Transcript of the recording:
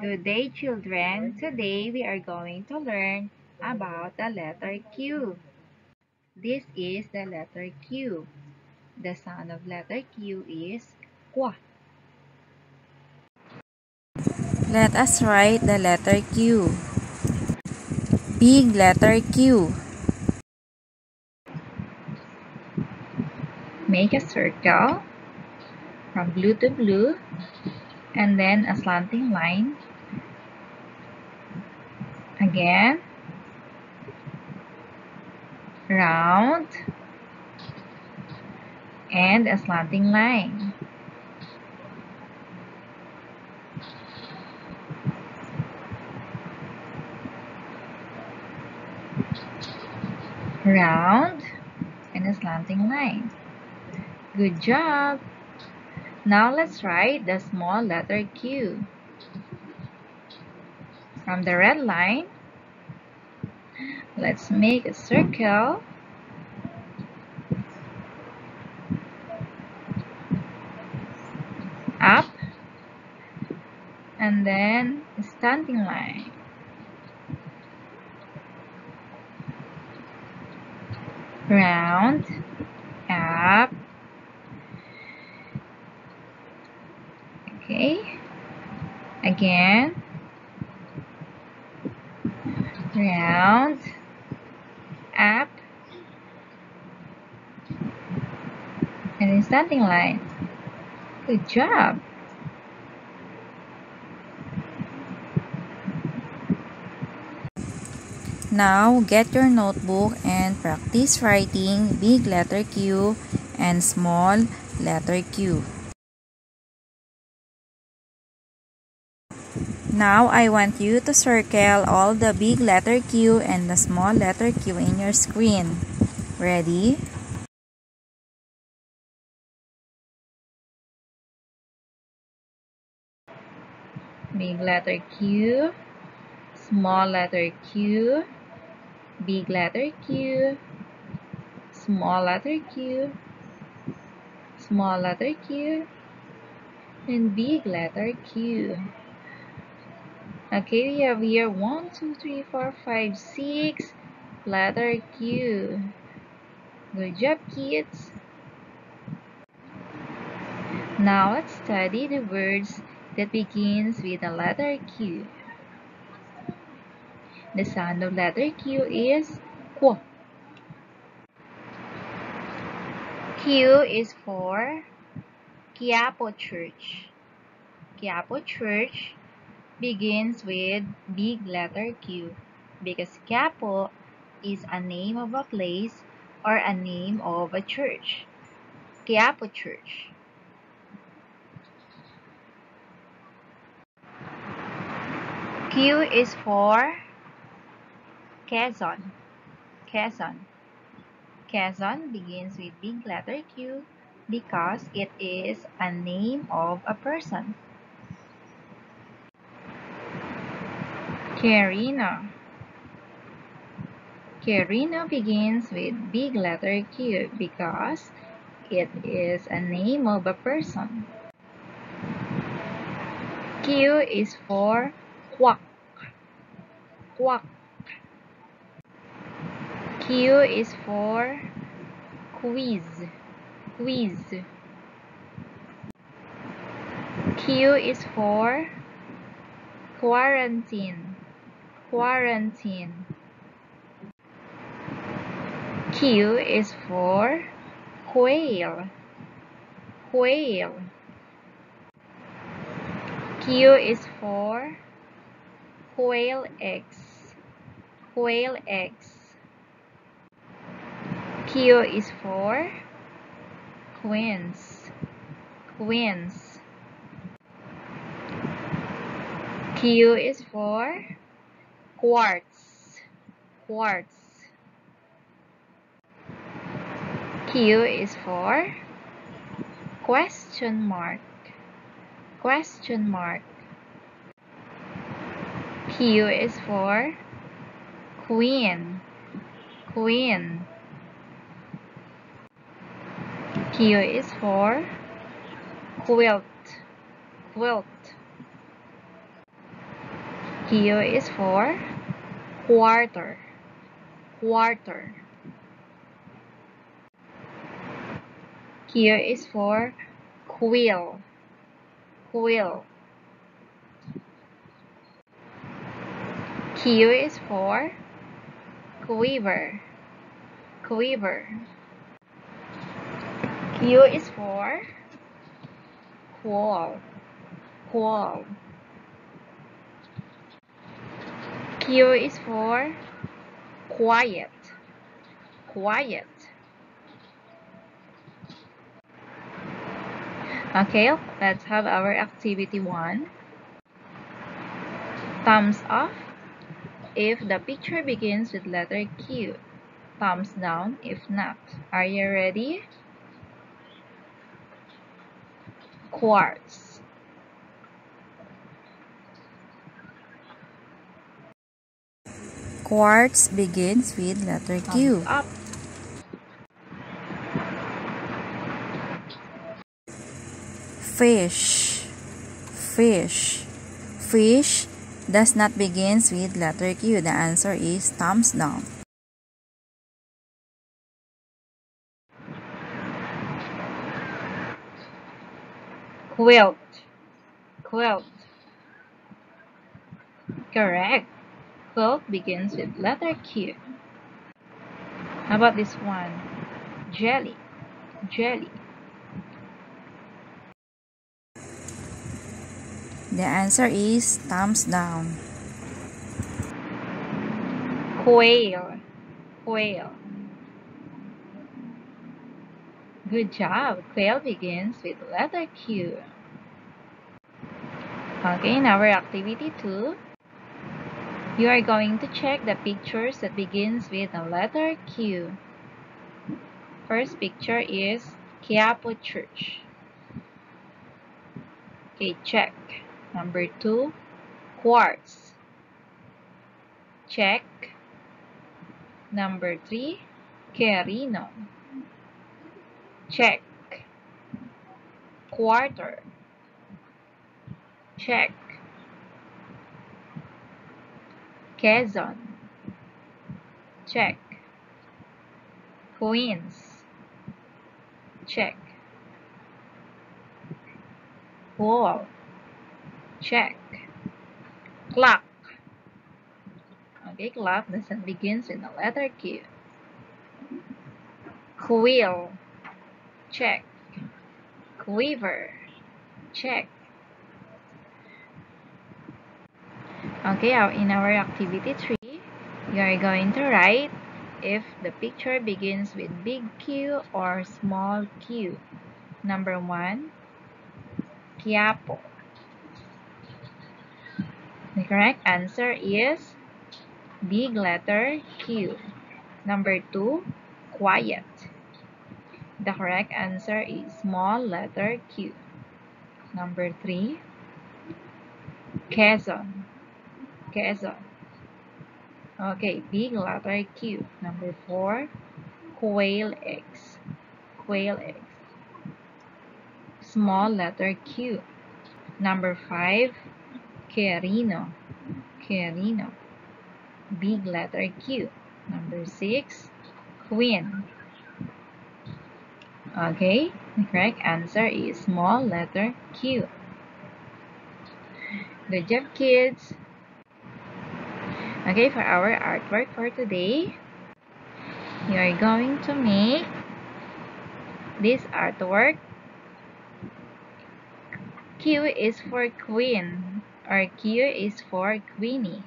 Good day, children. Today we are going to learn about the letter Q. This is the letter Q. The sound of letter Q is Kwa. Let us write the letter Q. Big letter Q. Make a circle from blue to blue and then a slanting line. Again, round and a slanting line. Round and a slanting line. Good job! Now let's write the small letter Q. From the red line, let's make a circle up and then a slanting line. Round, up, okay, again, round, up, and then slanting line. Good job! Now get your notebook and practice writing big letter Q and small letter Q. Now I want you to circle all the big letter Q and the small letter Q in your screen. Ready? Big letter Q, small letter Q, big letter Q, small letter Q, small letter Q, and big letter Q. Okay, we have here 1, 2, 3, 4, 5, 6 letter Q. Good job, kids. Now let's study the words that begins with the letter Q. The sound of letter Q is Q. Q is for Quiapo Church. Quiapo Church begins with big letter Q because Quiapo is a name of a place or a name of a church. Quiapo Church. Q is for Quezon. Quezon. Quezon begins with big letter Q because it is a name of a person. Quirino. Quirino begins with big letter Q because it is a name of a person. Q is for Quack. Quack. Q is for quiz. Quiz. Q is for quarantine. Quarantine. Q is for quail. Quail. Q is for quail eggs. Quail eggs. Q is for queens. Queens. Q is for quartz. Quartz. Q is for question mark. Question mark. Q is for queen. Queen. Q is for quilt. Quilt. Q is for quarter. Quarter. Q is for quill. Quill. Q is for quiver. Quiver. Q is for quall. Quall. Q is for quiet. Quiet. Okay, let's have our activity 1. Thumbs up if the picture begins with letter Q. Thumbs down if not. Are you ready? Quartz. Quartz begins with letter Q. Thumbs up. Fish. Fish. Fish does not begins with letter Q. The answer is thumbs down. Quilt. Quilt. Correct. Quilt begins with letter Q. How about this one? Jelly. Jelly. The answer is thumbs down. Quail. Quail. Good job. Quail begins with letter Q. Okay, in our activity 2, you are going to check the pictures that begins with the letter Q. First picture is Quiapo Church. Okay, check. Number 2, quartz. Check. Number 3, Querino. Check. Quarter. Check. Quezon. Check. Queens. Check. Wall. Check. Clock. Okay, clock doesn't begin with the letter Q. Quill. Check. Quiver. Check. Okay, in our activity 3, you are going to write if the picture begins with big Q or small q. Number 1, Quiapo. The correct answer is big letter Q. Number 2, quiet. The correct answer is small letter Q. Number 3, Quezon. Quezon. Okay, big letter Q. Number 4, quail eggs. Quail eggs. Small letter Q. Number 5, Querino. Querino. Big letter Q. Number 6, queen. Okay, the correct answer is small letter Q. Good job, kids. Okay, for our artwork for today, you are going to make this artwork. Q is for queen, or Q is for queenie.